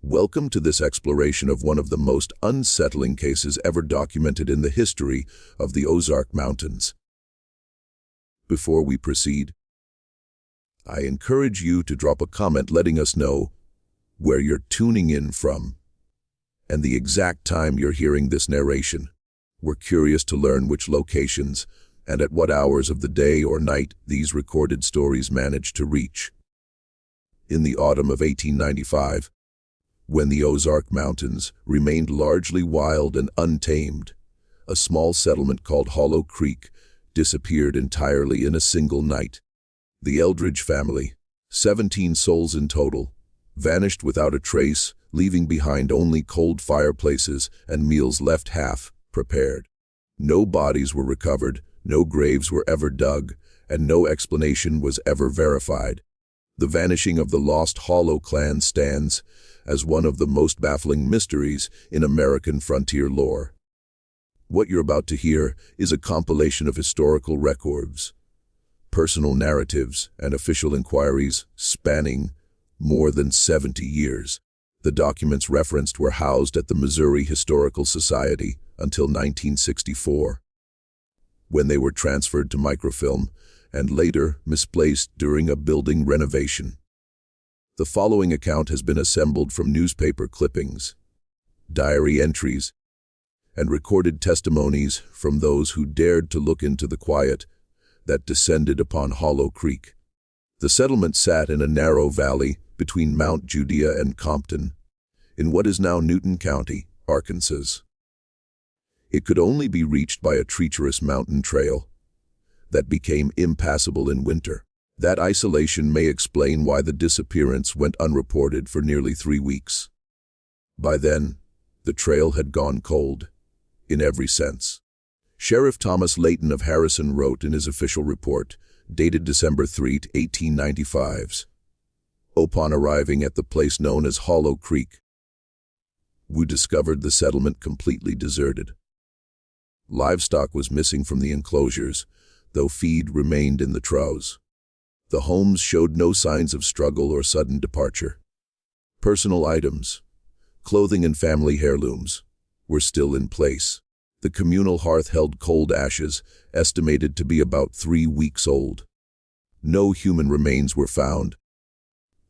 Welcome to this exploration of one of the most unsettling cases ever documented in the history of the Ozark Mountains. Before we proceed, I encourage you to drop a comment letting us know where you're tuning in from and the exact time you're hearing this narration. We're curious to learn which locations and at what hours of the day or night these recorded stories manage to reach. In the autumn of 1895, when the Ozark Mountains remained largely wild and untamed, a small settlement called Hollow Creek disappeared entirely in a single night. The Eldridge family, 17 souls in total, vanished without a trace, leaving behind only cold fireplaces and meals left half prepared. No bodies were recovered, no graves were ever dug, and no explanation was ever verified. The vanishing of the lost Hollow clan stands as one of the most baffling mysteries in American frontier lore. What you're about to hear is a compilation of historical records, personal narratives, and official inquiries spanning more than 70 years. The documents referenced were housed at the Missouri Historical Society until 1964, when they were transferred to microfilm and later misplaced during a building renovation. The following account has been assembled from newspaper clippings, diary entries, and recorded testimonies from those who dared to look into the quiet that descended upon Hollow Creek. The settlement sat in a narrow valley between Mount Judea and Compton, in what is now Newton County, Arkansas. It could only be reached by a treacherous mountain trail that became impassable in winter. That isolation may explain why the disappearance went unreported for nearly 3 weeks. By then, the trail had gone cold, in every sense. Sheriff Thomas Layton of Harrison wrote in his official report, dated December 3, 1895, upon arriving at the place known as Hollow Creek, we discovered the settlement completely deserted. Livestock was missing from the enclosures, though feed remained in the troughs. The homes showed no signs of struggle or sudden departure. Personal items, clothing and family heirlooms, were still in place. The communal hearth held cold ashes, estimated to be about 3 weeks old. No human remains were found,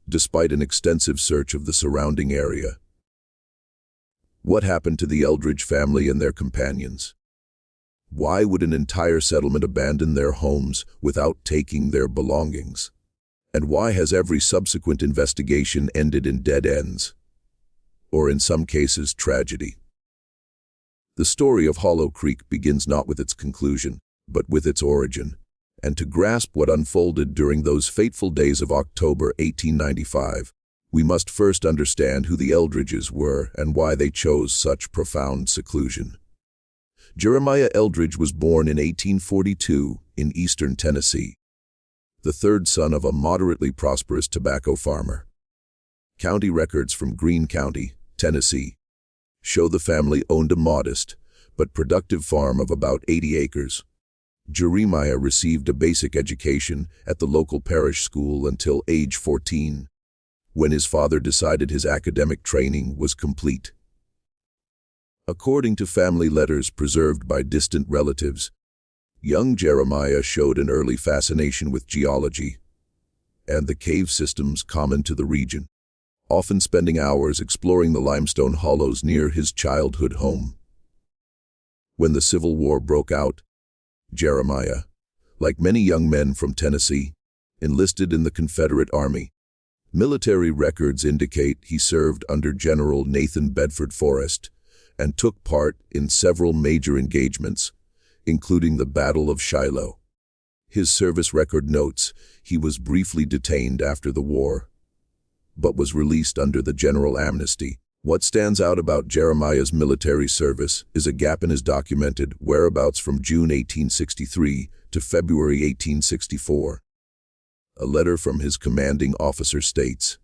despite an extensive search of the surrounding area. What happened to the Eldridge family and their companions? Why would an entire settlement abandon their homes without taking their belongings? And why has every subsequent investigation ended in dead ends, or in some cases, tragedy? The story of Hollow Creek begins not with its conclusion, but with its origin. And to grasp what unfolded during those fateful days of October 1895, we must first understand who the Eldridges were and why they chose such profound seclusion. Jeremiah Eldridge was born in 1842 in eastern Tennessee, the third son of a moderately prosperous tobacco farmer. County records from Greene County, Tennessee, show the family owned a modest but productive farm of about 80 acres. Jeremiah received a basic education at the local parish school until age 14, when his father decided his academic training was complete. According to family letters preserved by distant relatives, young Jeremiah showed an early fascination with geology and the cave systems common to the region, often spending hours exploring the limestone hollows near his childhood home. When the Civil War broke out, Jeremiah, like many young men from Tennessee, enlisted in the Confederate Army. Military records indicate he served under General Nathan Bedford Forrest and took part in several major engagements, including the Battle of Shiloh. His service record notes he was briefly detained after the war, but was released under the general amnesty. What stands out about Jeremiah's military service is a gap in his documented whereabouts from June 1863 to February 1864. A letter from his commanding officer states,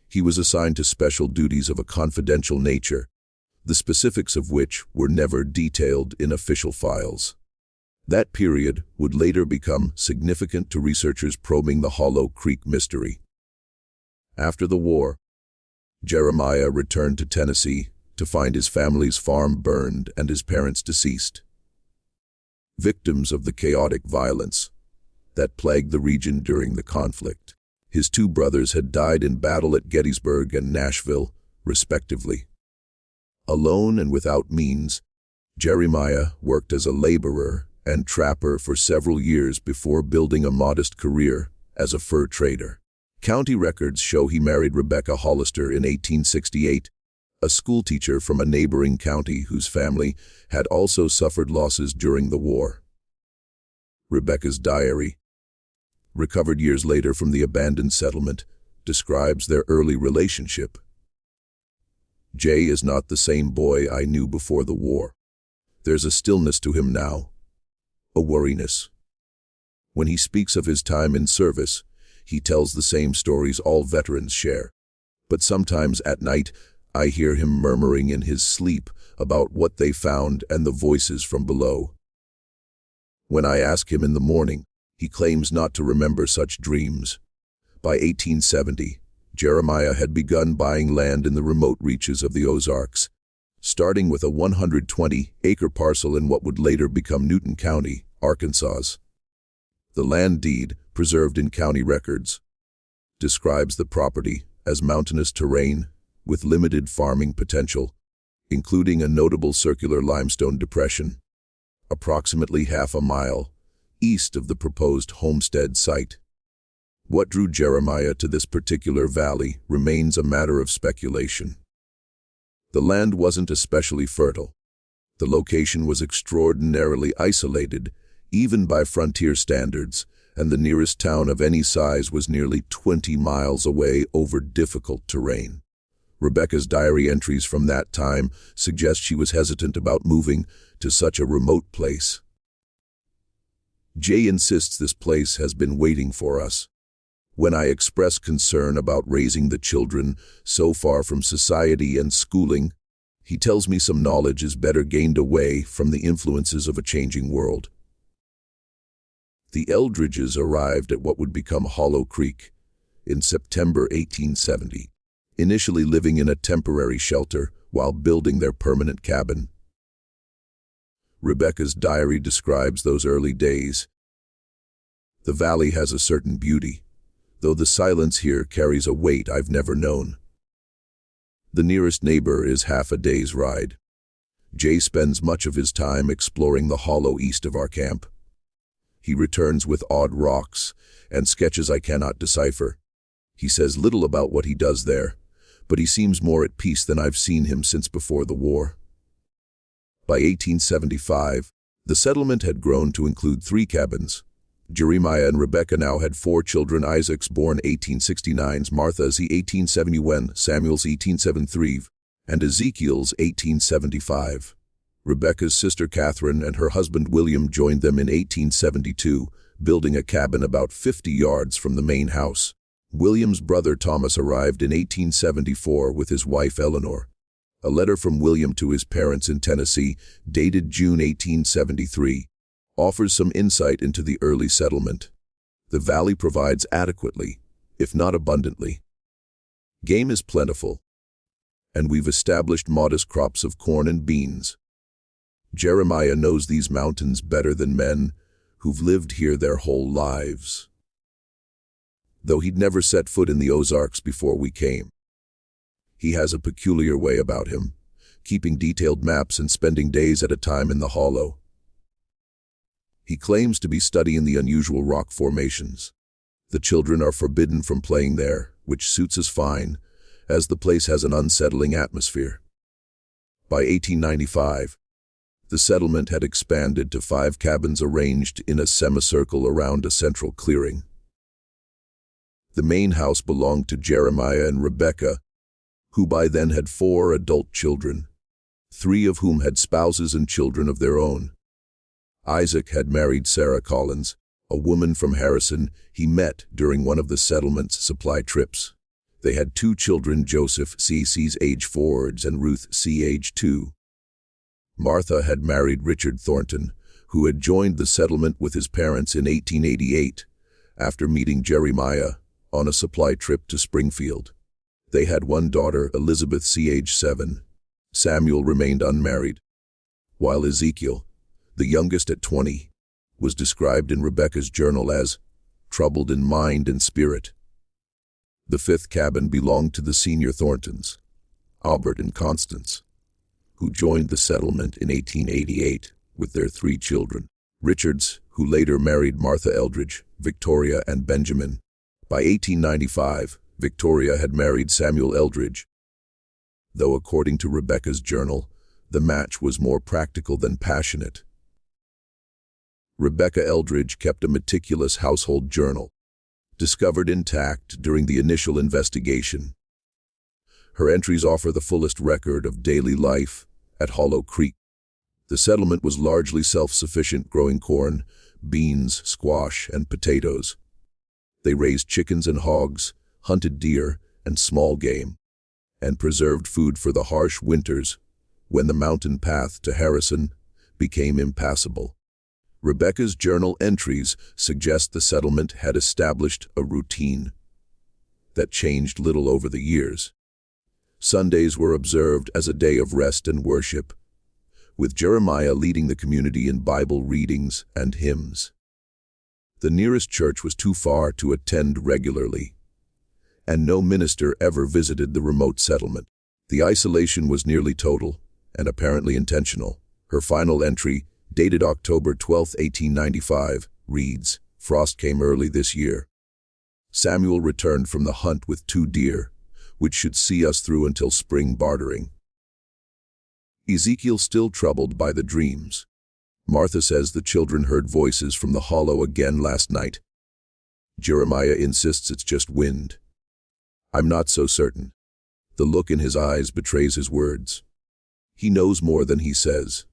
he was assigned to special duties of a confidential nature, the specifics of which were never detailed in official files. That period would later become significant to researchers probing the Hollow Creek mystery. After the war, Jeremiah returned to Tennessee to find his family's farm burned and his parents deceased. Victims of the chaotic violence that plagued the region during the conflict. His two brothers had died in battle at Gettysburg and Nashville, respectively. Alone and without means, Jeremiah worked as a laborer and trapper for several years before building a modest career as a fur trader. County records show he married Rebecca Hollister in 1868, a schoolteacher from a neighboring county whose family had also suffered losses during the war. Rebecca's diary, recovered years later from the abandoned settlement, describes their early relationship. Jay is not the same boy I knew before the war. There's a stillness to him now, a worriness. When he speaks of his time in service, he tells the same stories all veterans share. But sometimes at night, I hear him murmuring in his sleep about what they found and the voices from below. When I ask him in the morning, he claims not to remember such dreams. By 1870, Jeremiah had begun buying land in the remote reaches of the Ozarks, starting with a 120-acre parcel in what would later become Newton County, Arkansas. The land deed, preserved in county records, describes the property as mountainous terrain with limited farming potential, including a notable circular limestone depression, approximately half a mile east of the proposed homestead site. What drew Jeremiah to this particular valley remains a matter of speculation. The land wasn't especially fertile. The location was extraordinarily isolated, even by frontier standards, and the nearest town of any size was nearly 20 miles away over difficult terrain. Rebecca's diary entries from that time suggest she was hesitant about moving to such a remote place. Jay insists this place has been waiting for us. When I express concern about raising the children so far from society and schooling, he tells me some knowledge is better gained away from the influences of a changing world. The Eldridges arrived at what would become Hollow Creek in September 1870, initially living in a temporary shelter while building their permanent cabin. Rebecca's diary describes those early days. The valley has a certain beauty, though the silence here carries a weight I've never known. The nearest neighbor is half a day's ride. Jay spends much of his time exploring the hollow east of our camp. He returns with odd rocks and sketches I cannot decipher. He says little about what he does there, but he seems more at peace than I've seen him since before the war. By 1875, the settlement had grown to include 3 cabins. Jeremiah and Rebecca now had 4 children: Isaac's born 1869, Martha's 1871, Samuel's 1873, and Ezekiel's 1875. Rebecca's sister Catherine and her husband William joined them in 1872, building a cabin about 50 yards from the main house. William's brother Thomas arrived in 1874 with his wife Eleanor. A letter from William to his parents in Tennessee, dated June 1873, offers some insight into the early settlement. The valley provides adequately, if not abundantly. Game is plentiful, and we've established modest crops of corn and beans. Jeremiah knows these mountains better than men who've lived here their whole lives, though he'd never set foot in the Ozarks before we came. He has a peculiar way about him, keeping detailed maps and spending days at a time in the hollow. He claims to be studying the unusual rock formations. The children are forbidden from playing there, which suits us fine, as the place has an unsettling atmosphere. By 1895, the settlement had expanded to 5 cabins arranged in a semicircle around a central clearing. The main house belonged to Jeremiah and Rebecca, who by then had 4 adult children, 3 of whom had spouses and children of their own. Isaac had married Sarah Collins, a woman from Harrison he met during one of the settlement's supply trips. They had 2 children, Joseph C.'s age 4 and Ruth C. age 2. Martha had married Richard Thornton, who had joined the settlement with his parents in 1888, after meeting Jeremiah on a supply trip to Springfield. They had one daughter, Elizabeth C. age 7. Samuel remained unmarried, while Ezekiel, the youngest at 20, was described in Rebecca's journal as troubled in mind and spirit. The fifth cabin belonged to the senior Thorntons, Albert and Constance, who joined the settlement in 1888 with their 3 children. Richards, who later married Martha Eldridge, Victoria, and Benjamin. By 1895, Victoria had married Samuel Eldridge, though according to Rebecca's journal, the match was more practical than passionate. Rebecca Eldridge kept a meticulous household journal, discovered intact during the initial investigation. Her entries offer the fullest record of daily life at Hollow Creek. The settlement was largely self-sufficient, growing corn, beans, squash, and potatoes. They raised chickens and hogs, hunted deer and small game, and preserved food for the harsh winters when the mountain path to Harrison became impassable. Rebecca's journal entries suggest the settlement had established a routine that changed little over the years. Sundays were observed as a day of rest and worship, with Jeremiah leading the community in Bible readings and hymns. The nearest church was too far to attend regularly, and no minister ever visited the remote settlement. The isolation was nearly total and apparently intentional. Her final entry, dated October 12, 1895, reads, "Frost came early this year. Samuel returned from the hunt with 2 deer, which should see us through until spring bartering." Ezekiel still troubled by the dreams. Martha says the children heard voices from the hollow again last night. Jeremiah insists it's just wind. I'm not so certain. The look in his eyes betrays his words. He knows more than he says.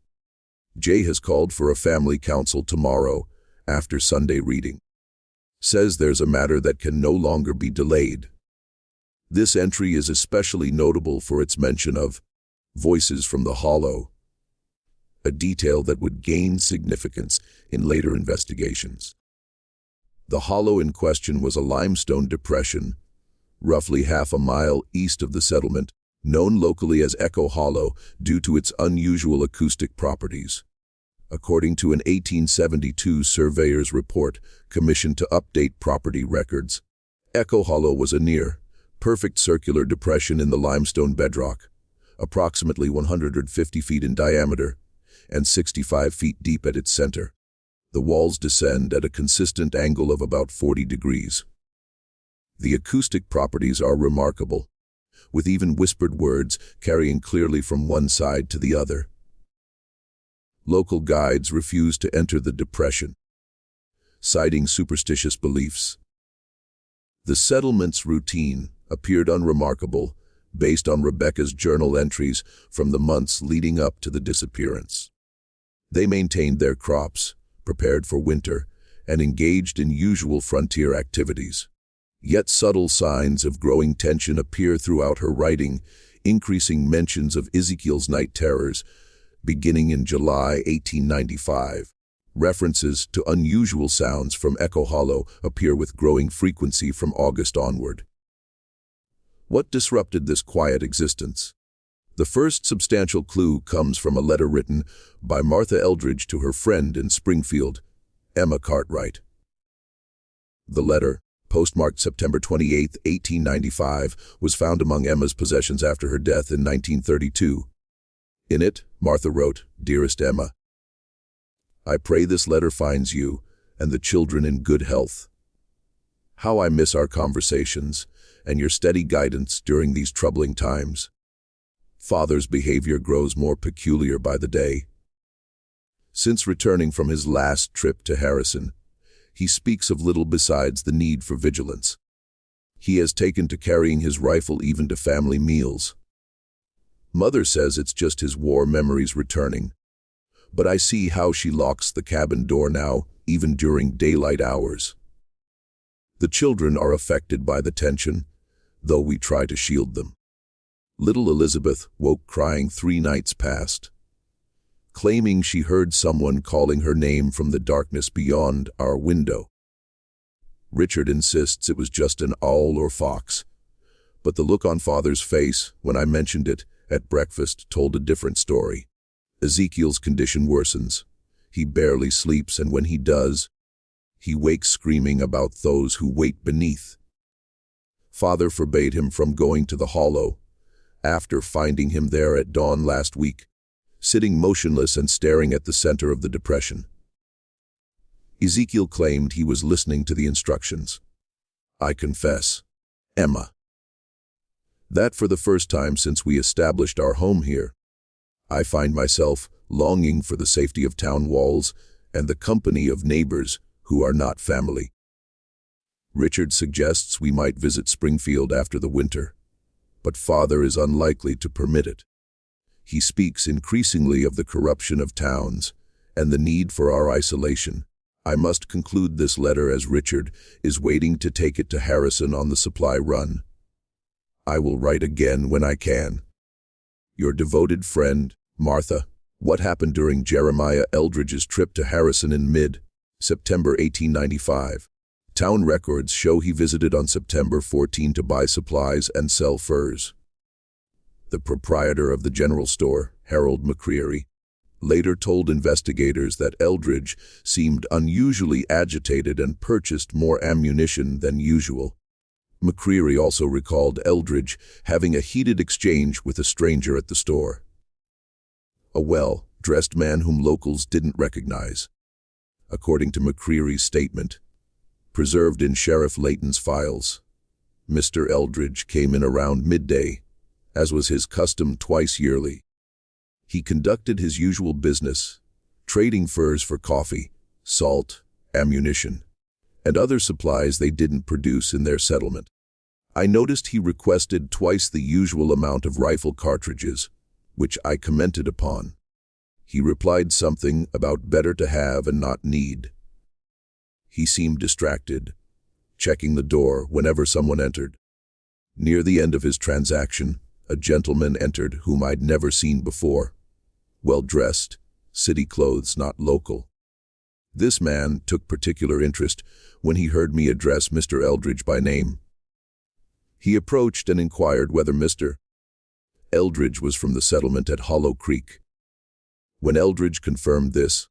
Jay has called for a family council tomorrow after Sunday reading. Says there's a matter that can no longer be delayed. This entry is especially notable for its mention of voices from the hollow, a detail that would gain significance in later investigations. The hollow in question was a limestone depression, roughly half a mile east of the settlement, known locally as Echo Hollow due to its unusual acoustic properties. According to an 1872 surveyor's report commissioned to update property records, Echo Hollow was a near-perfect circular depression in the limestone bedrock, approximately 150 feet in diameter and 65 feet deep at its center. The walls descend at a consistent angle of about 40 degrees. The acoustic properties are remarkable, with even whispered words carrying clearly from one side to the other. Local guides refused to enter the depression, citing superstitious beliefs. The settlement's routine appeared unremarkable based on Rebecca's journal entries from the months leading up to the disappearance. They maintained their crops, prepared for winter, and engaged in usual frontier activities. Yet subtle signs of growing tension appear throughout her writing, increasing mentions of Ezekiel's night terrors, beginning in July 1895. References to unusual sounds from Echo Hollow appear with growing frequency from August onward. What disrupted this quiet existence? The first substantial clue comes from a letter written by Martha Eldridge to her friend in Springfield, Emma Cartwright. The letter, postmarked September 28, 1895, was found among Emma's possessions after her death in 1932. In it, Martha wrote, "Dearest Emma, I pray this letter finds you and the children in good health. How I miss our conversations and your steady guidance during these troubling times. Father's behavior grows more peculiar by the day. Since returning from his last trip to Harrison, he speaks of little besides the need for vigilance. He has taken to carrying his rifle even to family meals. Mother says it's just his war memories returning, but I see how she locks the cabin door now, even during daylight hours. The children are affected by the tension, though we try to shield them. Little Elizabeth woke crying 3 nights past, claiming she heard someone calling her name from the darkness beyond our window. Richard insists it was just an owl or fox, But the look on Father's face when I mentioned it at breakfast told a different story. Ezekiel's condition worsens. He barely sleeps, and when he does, he wakes screaming about those who wait beneath. Father forbade him from going to the hollow, after finding him there at dawn last week, sitting motionless and staring at the center of the depression. Ezekiel claimed he was listening to the instructions. I confess, Emma, that for the first time since we established our home here, I find myself longing for the safety of town walls and the company of neighbors who are not family. Richard suggests we might visit Springfield after the winter, but Father is unlikely to permit it. He speaks increasingly of the corruption of towns and the need for our isolation. I must conclude this letter as Richard is waiting to take it to Harrison on the supply run. I will write again when I can. Your devoted friend, Martha. What happened during Jeremiah Eldridge's trip to Harrison in mid-September 1895? Town records show he visited on September 14 to buy supplies and sell furs. The proprietor of the general store, Harold McCreary, later told investigators that Eldridge seemed unusually agitated and purchased more ammunition than usual. McCreary also recalled Eldridge having a heated exchange with a stranger at the store. A well-dressed man whom locals didn't recognize. According to McCreary's statement, preserved in Sheriff Layton's files, Mr. Eldridge came in around midday, as was his custom twice yearly. He conducted his usual business, trading furs for coffee, salt, ammunition, and other supplies they didn't produce in their settlement. I noticed he requested twice the usual amount of rifle cartridges, which I commented upon. He replied something about better to have and not need. He seemed distracted, checking the door whenever someone entered. Near the end of his transaction, a gentleman entered whom I'd never seen before. Well-dressed, city clothes, not local. This man took particular interest when he heard me address Mr. Eldridge by name. He approached and inquired whether Mr. Eldridge was from the settlement at Hollow Creek. When Eldridge confirmed this,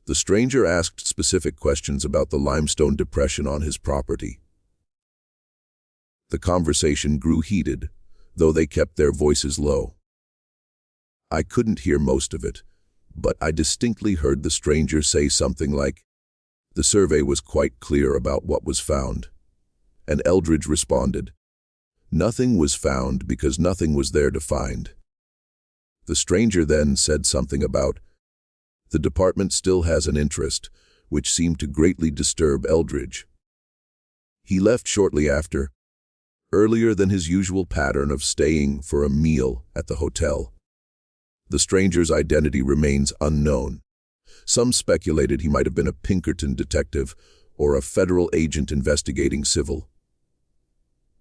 the stranger asked specific questions about the limestone depression on his property. The conversation grew heated, though they kept their voices low. I couldn't hear most of it, but I distinctly heard the stranger say something like, "The survey was quite clear about what was found." And Eldridge responded, "Nothing was found because nothing was there to find." The stranger then said something about, "The department still has an interest," which seemed to greatly disturb Eldridge. He left shortly after, earlier than his usual pattern of staying for a meal at the hotel. The stranger's identity remains unknown. Some speculated he might have been a Pinkerton detective or a federal agent investigating civil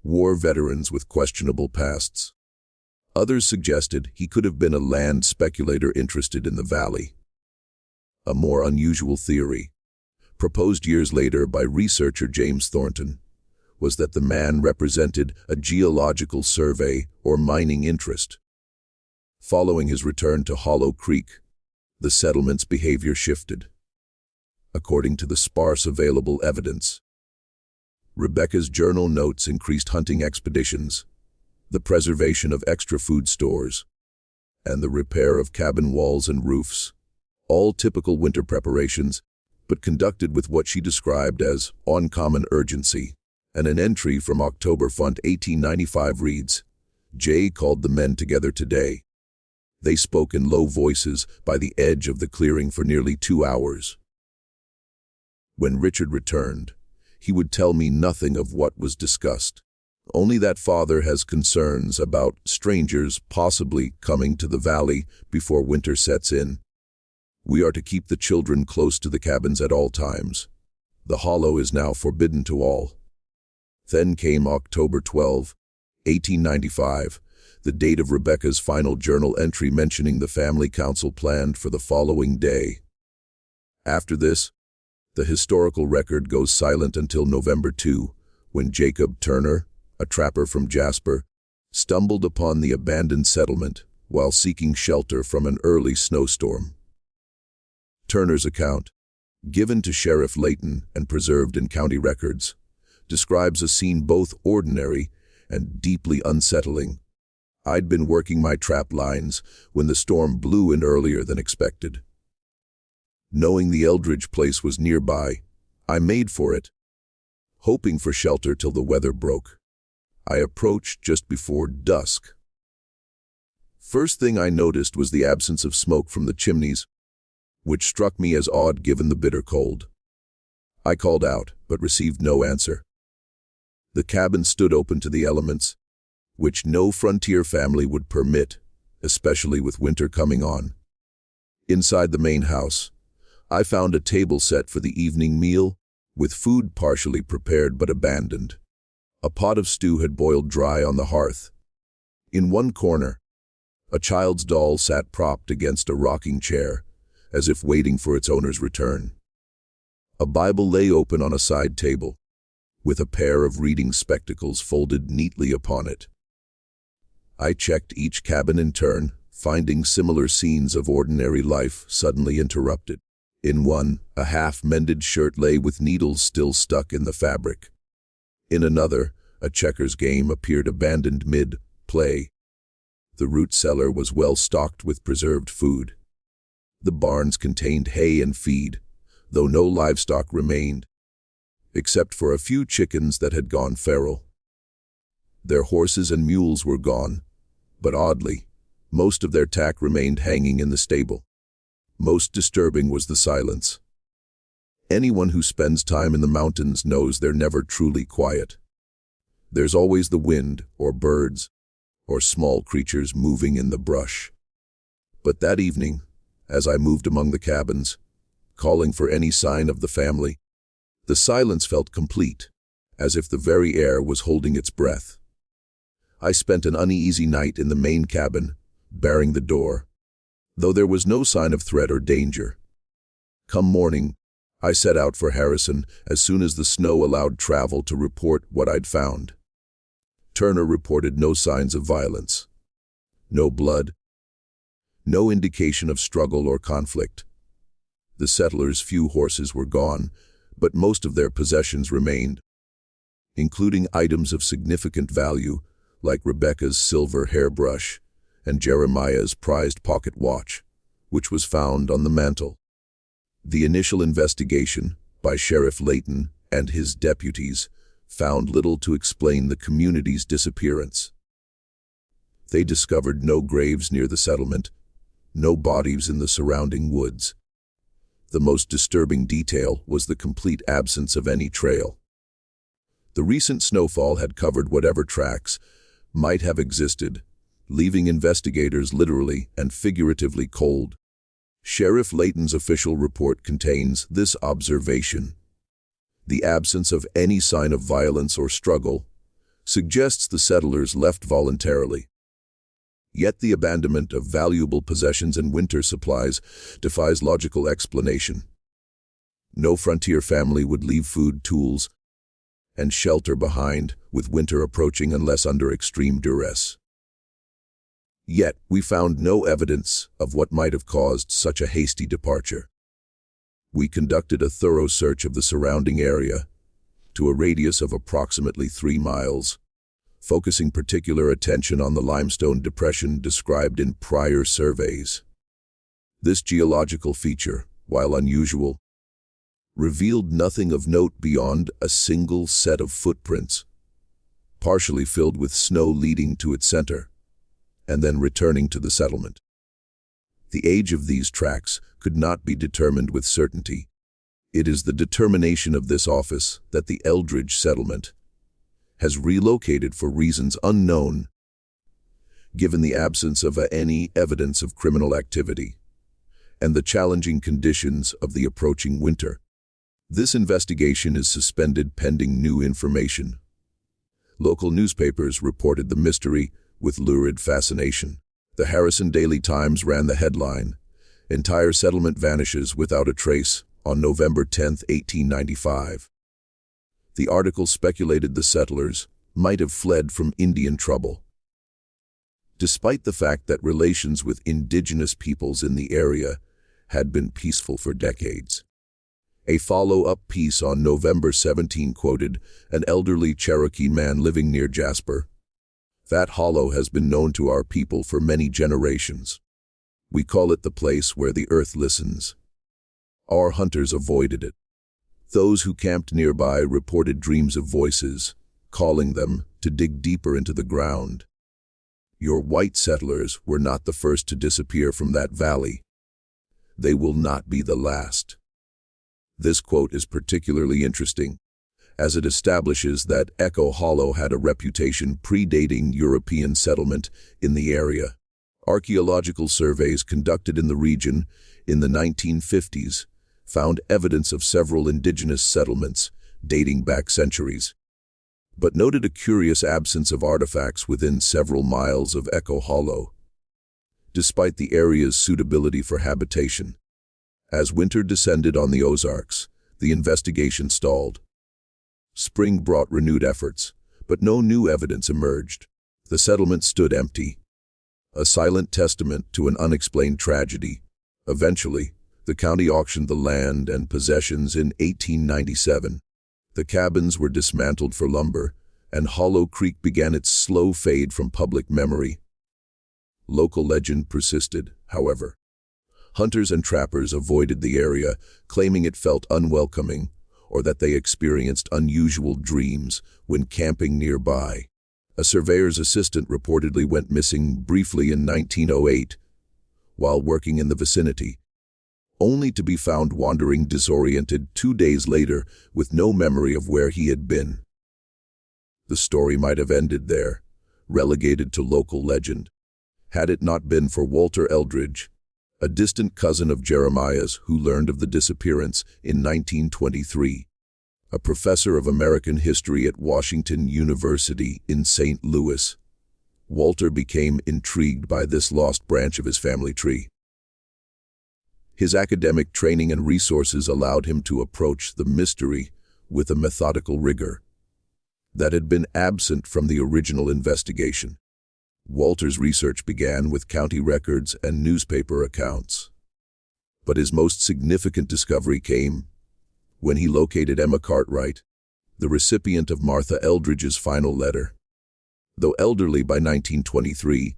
war veterans with questionable pasts. Others suggested he could have been a land speculator interested in the valley. A more unusual theory, proposed years later by researcher James Thornton, was that the man represented a geological survey or mining interest. Following his return to Hollow Creek, the settlement's behavior shifted. According to the sparse available evidence, Rebecca's journal notes increased hunting expeditions, the preservation of extra food stores, and the repair of cabin walls and roofs, all typical winter preparations, but conducted with what she described as uncommon urgency. And an entry from October Fund 1895 reads, "Jay called the men together today. They spoke in low voices by the edge of the clearing for nearly 2 hours." When Richard returned, he would tell me nothing of what was discussed, only that Father has concerns about strangers possibly coming to the valley before winter sets in. We are to keep the children close to the cabins at all times. The hollow is now forbidden to all. Then came October 12, 1895, the date of Rebecca's final journal entry mentioning the family council planned for the following day. After this, the historical record goes silent until November 2, when Jacob Turner, a trapper from Jasper, stumbled upon the abandoned settlement while seeking shelter from an early snowstorm. Turner's account, given to Sheriff Layton and preserved in county records, describes a scene both ordinary and deeply unsettling. I'd been working my trap lines when the storm blew in earlier than expected. Knowing the Eldridge place was nearby, I made for it, hoping for shelter till the weather broke. I approached just before dusk. First thing I noticed was the absence of smoke from the chimneys, which struck me as odd given the bitter cold. I called out, but received no answer. The cabin stood open to the elements, which no frontier family would permit, especially with winter coming on. Inside the main house, I found a table set for the evening meal, with food partially prepared but abandoned. A pot of stew had boiled dry on the hearth. In one corner, a child's doll sat propped against a rocking chair, as if waiting for its owner's return. A Bible lay open on a side table, with a pair of reading spectacles folded neatly upon it. I checked each cabin in turn, finding similar scenes of ordinary life suddenly interrupted. In one, a half-mended shirt lay with needles still stuck in the fabric. In another, a checkers game appeared abandoned mid-play. The root cellar was well stocked with preserved food. The barns contained hay and feed, though no livestock remained, except for a few chickens that had gone feral. Their horses and mules were gone, but oddly, most of their tack remained hanging in the stable. Most disturbing was the silence. Anyone who spends time in the mountains knows they're never truly quiet. There's always the wind, or birds, or small creatures moving in the brush. But that evening, as I moved among the cabins, calling for any sign of the family, the silence felt complete, as if the very air was holding its breath. I spent an uneasy night in the main cabin, barring the door, though there was no sign of threat or danger. Come morning, I set out for Harrison as soon as the snow allowed travel to report what I'd found. Turner reported no signs of violence. No blood. No indication of struggle or conflict. The settlers' few horses were gone, but most of their possessions remained, including items of significant value like Rebecca's silver hairbrush and Jeremiah's prized pocket watch, which was found on the mantel. The initial investigation by Sheriff Layton and his deputies found little to explain the community's disappearance. They discovered no graves near the settlement, no bodies in the surrounding woods. The most disturbing detail was the complete absence of any trail. The recent snowfall had covered whatever tracks might have existed, leaving investigators literally and figuratively cold. Sheriff Layton's official report contains this observation: the absence of any sign of violence or struggle suggests the settlers left voluntarily. Yet the abandonment of valuable possessions and winter supplies defies logical explanation. No frontier family would leave food, tools, and shelter behind with winter approaching unless under extreme duress. Yet we found no evidence of what might have caused such a hasty departure. We conducted a thorough search of the surrounding area to a radius of approximately 3 miles, focusing particular attention on the limestone depression described in prior surveys. This geological feature, while unusual, revealed nothing of note beyond a single set of footprints, partially filled with snow leading to its center, and then returning to the settlement. The age of these tracks could not be determined with certainty. It is the determination of this office that the Eldridge settlement has relocated for reasons unknown, given the absence of any evidence of criminal activity and the challenging conditions of the approaching winter. This investigation is suspended pending new information. Local newspapers reported the mystery with lurid fascination. The Harrison Daily Times ran the headline, "Entire Settlement Vanishes Without a Trace," on November 10, 1895. The article speculated the settlers might have fled from Indian trouble. Despite the fact that relations with indigenous peoples in the area had been peaceful for decades. A follow-up piece on November 17 quoted an elderly Cherokee man living near Jasper. "That hollow has been known to our people for many generations. We call it the place where the earth listens. Our hunters avoided it. Those who camped nearby reported dreams of voices, calling them to dig deeper into the ground. Your white settlers were not the first to disappear from that valley. They will not be the last." This quote is particularly interesting, as it establishes that Echo Hollow had a reputation predating European settlement in the area. Archaeological surveys conducted in the region in the 1950s found evidence of several indigenous settlements dating back centuries, but noted a curious absence of artifacts within several miles of Echo Hollow, despite the area's suitability for habitation. As winter descended on the Ozarks, the investigation stalled. Spring brought renewed efforts, but no new evidence emerged. The settlement stood empty, a silent testament to an unexplained tragedy. Eventually, the county auctioned the land and possessions in 1897. The cabins were dismantled for lumber, and Hollow Creek began its slow fade from public memory. Local legend persisted, however. Hunters and trappers avoided the area, claiming it felt unwelcoming, or that they experienced unusual dreams when camping nearby. A surveyor's assistant reportedly went missing briefly in 1908 while working in the vicinity, only to be found wandering disoriented 2 days later with no memory of where he had been. The story might have ended there, relegated to local legend, had it not been for Walter Eldridge, a distant cousin of Jeremiah's who learned of the disappearance in 1923. A professor of American history at Washington University in St. Louis, Walter became intrigued by this lost branch of his family tree. His academic training and resources allowed him to approach the mystery with a methodical rigor that had been absent from the original investigation. Walter's research began with county records and newspaper accounts. But his most significant discovery came when he located Emma Cartwright, the recipient of Martha Eldridge's final letter. Though elderly by 1923,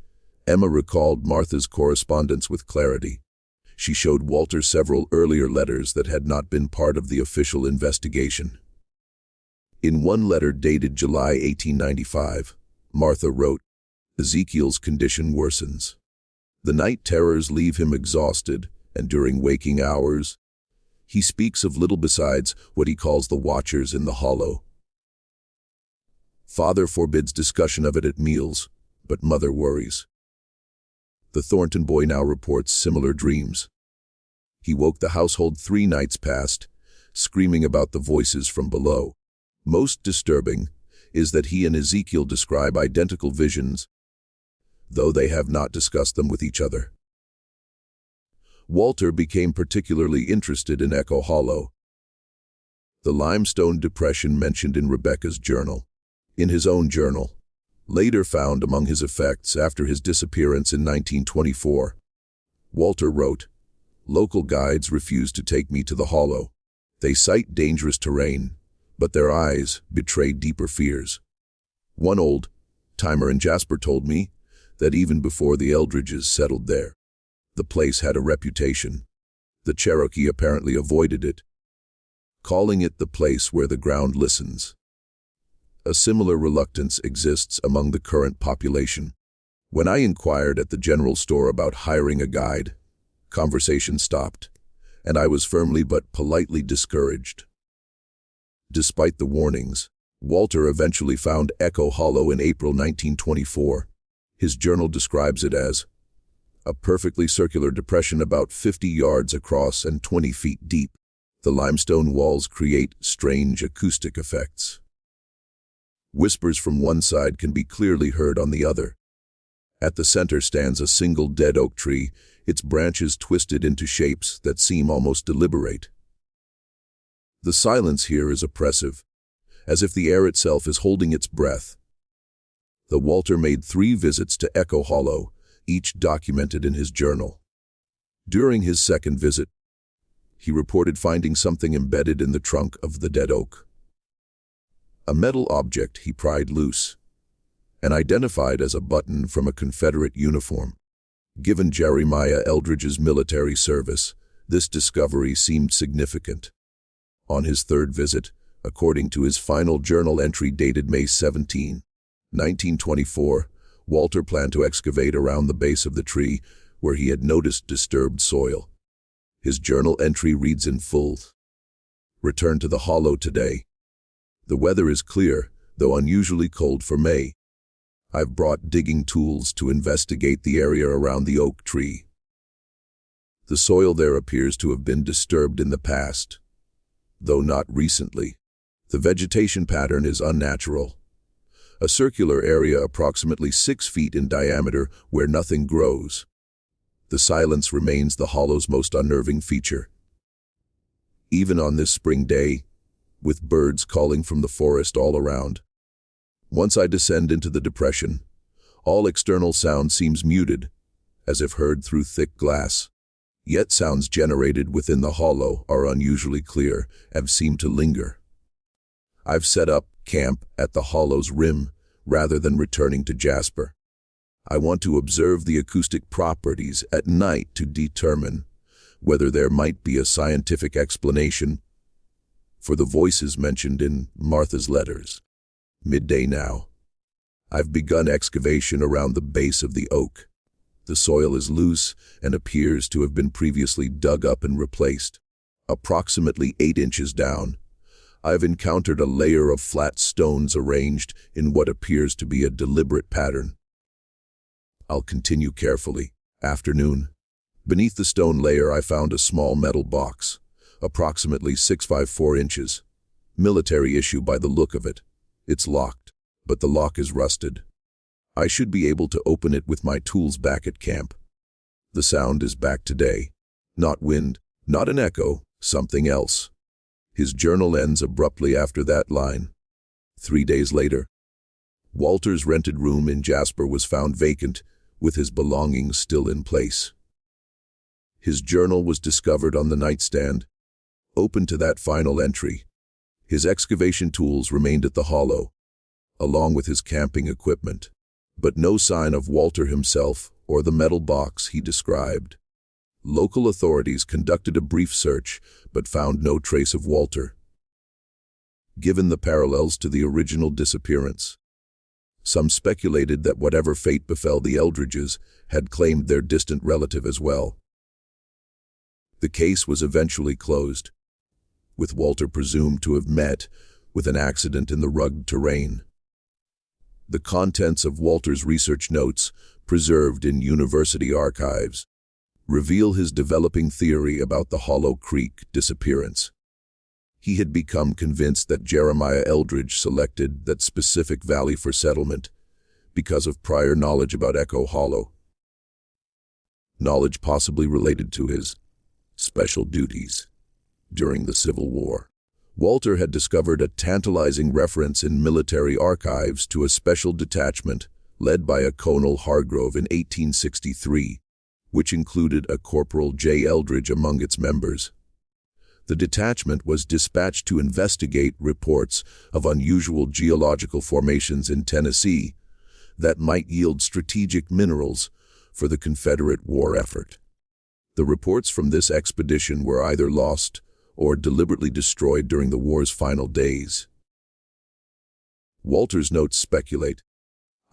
Emma recalled Martha's correspondence with clarity. She showed Walter several earlier letters that had not been part of the official investigation. In one letter dated July 1895, Martha wrote, "Ezekiel's condition worsens. The night terrors leave him exhausted, and during waking hours, he speaks of little besides what he calls the watchers in the hollow. Father forbids discussion of it at meals, but mother worries." The Thornton boy now reports similar dreams. He woke the household 3 nights past, screaming about the voices from below. Most disturbing is that he and Ezekiel describe identical visions, though they have not discussed them with each other. Walter became particularly interested in Echo Hollow, the limestone depression mentioned in Rebecca's journal. In his own journal, later found among his effects after his disappearance in 1924, Walter wrote, "Local guides refuse to take me to the hollow. They cite dangerous terrain, but their eyes betray deeper fears. One old-timer in Jasper told me that even before the Eldridges settled there, the place had a reputation. The Cherokee apparently avoided it, calling it the place where the ground listens. A similar reluctance exists among the current population. When I inquired at the general store about hiring a guide, conversation stopped, and I was firmly but politely discouraged." Despite the warnings, Walter eventually found Echo Hollow in April 1924. His journal describes it as a perfectly circular depression about 50 yards across and 20 feet deep. The limestone walls create strange acoustic effects. Whispers from one side can be clearly heard on the other. At the center stands a single dead oak tree, its branches twisted into shapes that seem almost deliberate. The silence here is oppressive, as if the air itself is holding its breath, Walter made 3 visits to Echo Hollow, each documented in his journal. During his second visit, he reported finding something embedded in the trunk of the dead oak. A metal object he pried loose, and identified as a button from a Confederate uniform. Given Jeremiah Eldridge's military service, this discovery seemed significant. On his third visit, according to his final journal entry dated May 17, 1924, Walter planned to excavate around the base of the tree where he had noticed disturbed soil. His journal entry reads in full, "Return to the hollow today. The weather is clear, though unusually cold for May. I've brought digging tools to investigate the area around the oak tree. The soil there appears to have been disturbed in the past, though not recently. The vegetation pattern is unnatural. A circular area approximately 6 feet in diameter where nothing grows. The silence remains the hollow's most unnerving feature. Even on this spring day, with birds calling from the forest all around. Once I descend into the depression, all external sound seems muted, as if heard through thick glass. Yet sounds generated within the hollow are unusually clear and seem to linger. I've set up camp at the hollow's rim rather than returning to Jasper. I want to observe the acoustic properties at night to determine whether there might be a scientific explanation for the voices mentioned in Martha's letters. Midday now. I've begun excavation around the base of the oak. The soil is loose and appears to have been previously dug up and replaced. Approximately 8 inches down, I've encountered a layer of flat stones arranged in what appears to be a deliberate pattern. I'll continue carefully. Afternoon. Beneath the stone layer I found a small metal box, approximately 6'4" inches. Military issue by the look of it. It's locked, but the lock is rusted. I should be able to open it with my tools back at camp. The sound is back today. Not wind, not an echo, something else. His journal ends abruptly after that line. 3 days later, Walter's rented room in Jasper was found vacant, with his belongings still in place. His journal was discovered on the nightstand, open to that final entry. His excavation tools remained at the hollow, along with his camping equipment, but no sign of Walter himself or the metal box he described. Local authorities conducted a brief search, but found no trace of Walter. Given the parallels to the original disappearance, some speculated that whatever fate befell the Eldridges had claimed their distant relative as well. The case was eventually closed, with Walter presumed to have met with an accident in the rugged terrain. The contents of Walter's research notes, preserved in university archives, reveal his developing theory about the Hollow Creek disappearance. He had become convinced that Jeremiah Eldridge selected that specific valley for settlement because of prior knowledge about Echo Hollow. Knowledge possibly related to his special duties during the Civil War. Walter had discovered a tantalizing reference in military archives to a special detachment led by a Colonel Hargrove in 1863, which included a Corporal J. Eldridge among its members. The detachment was dispatched to investigate reports of unusual geological formations in Tennessee that might yield strategic minerals for the Confederate war effort. The reports from this expedition were either lost or deliberately destroyed during the war's final days. Walter's notes speculate,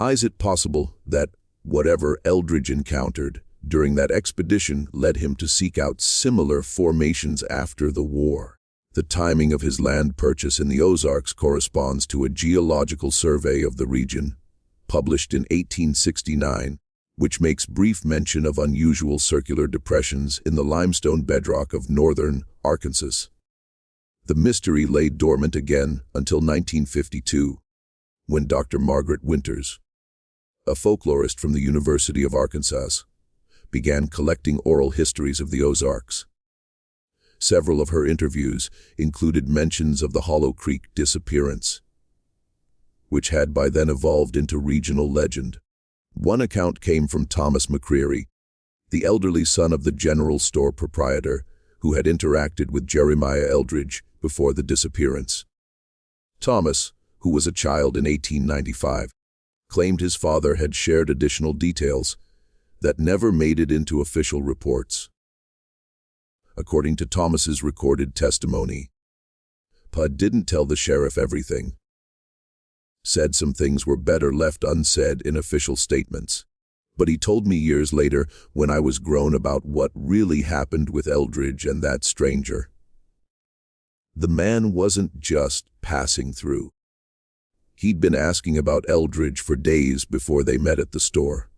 is it possible that whatever Eldridge encountered during that expedition led him to seek out similar formations after the war? The timing of his land purchase in the Ozarks corresponds to a geological survey of the region, published in 1869, which makes brief mention of unusual circular depressions in the limestone bedrock of northern Arkansas. The mystery lay dormant again until 1952, when Dr. Margaret Winters, a folklorist from the University of Arkansas, began collecting oral histories of the Ozarks. Several of her interviews included mentions of the Hollow Creek disappearance. which had by then evolved into regional legend. One account came from Thomas McCreary, the elderly son of the general store proprietor who had interacted with Jeremiah Eldridge before the disappearance. Thomas, who was a child in 1895, claimed his father had shared additional details that never made it into official reports. According to Thomas's recorded testimony, Pa didn't tell the sheriff everything. Said some things were better left unsaid in official statements. But he told me years later, when I was grown, about what really happened with Eldridge and that stranger. The man wasn't just passing through. He'd been asking about Eldridge for days before they met at the store.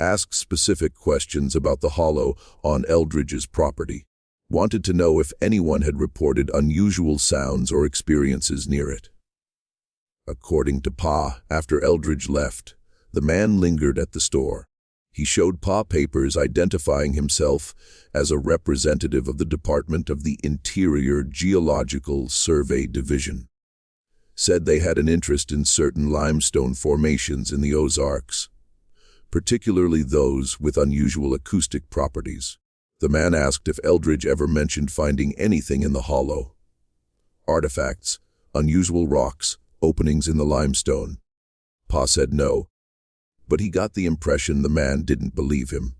Asked specific questions about the hollow on Eldridge's property. Wanted to know if anyone had reported unusual sounds or experiences near it. According to Pa, after Eldridge left, the man lingered at the store. He showed Pa papers identifying himself as a representative of the Department of the Interior Geological Survey Division. Said they had an interest in certain limestone formations in the Ozarks, particularly those with unusual acoustic properties. The man asked if Eldridge ever mentioned finding anything in the hollow. Artifacts, unusual rocks, openings in the limestone. Pa said no, but he got the impression the man didn't believe him.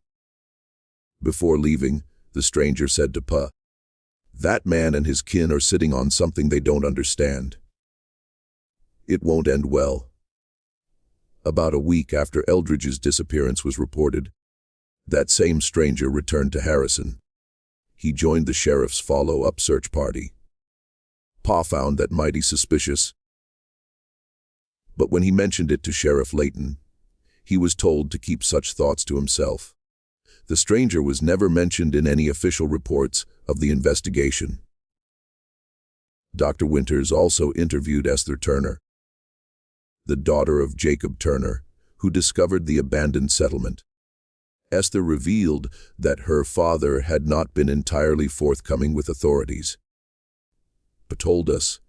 Before leaving, the stranger said to Pa, "That man and his kin are sitting on something they don't understand. It won't end well." About a week after Eldridge's disappearance was reported, that same stranger returned to Harrison. He joined the sheriff's follow-up search party. Pa found that mighty suspicious. But when he mentioned it to Sheriff Layton, he was told to keep such thoughts to himself. The stranger was never mentioned in any official reports of the investigation. Dr. Winters also interviewed Esther Turner, the daughter of Jacob Turner, who discovered the abandoned settlement. Esther revealed that her father had not been entirely forthcoming with authorities, but told us